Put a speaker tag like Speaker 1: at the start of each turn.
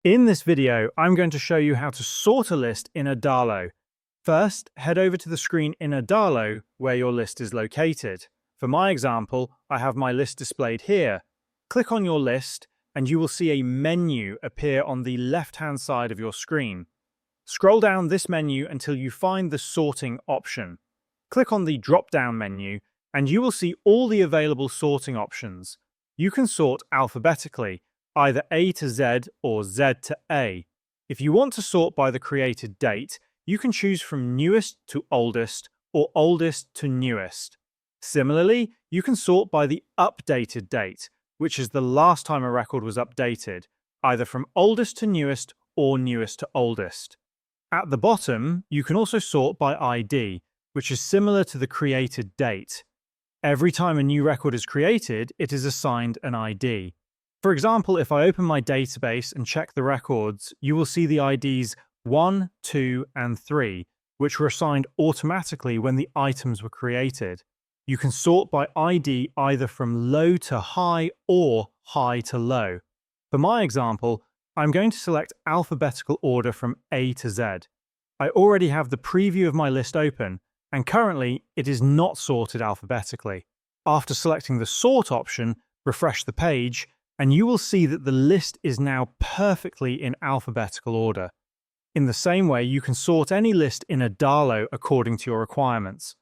Speaker 1: In this video, I'm going to show you how to sort a list in Adalo. First, head over to the screen in Adalo where your list is located. For my example, I have my list displayed here. Click on your list and you will see a menu appear on the left-hand side of your screen. Scroll down this menu until you find the sorting option. Click on the drop-down menu and you will see all the available sorting options. You can sort alphabetically, either A to Z or Z to A. If you want to sort by the created date, you can choose from newest to oldest or oldest to newest. Similarly, you can sort by the updated date, which is the last time a record was updated, either from oldest to newest or newest to oldest. At the bottom, you can also sort by ID, which is similar to the created date. Every time a new record is created, it is assigned an ID. For example, if I open my database and check the records, you will see the IDs 1, 2, and 3, which were assigned automatically when the items were created. You can sort by ID either from low to high or high to low. For my example, I'm going to select alphabetical order from A to Z. I already have the preview of my list open, and currently it is not sorted alphabetically. After selecting the sort option, refresh the page, and you will see that the list is now perfectly in alphabetical order. In the same way, you can sort any list in Adalo according to your requirements.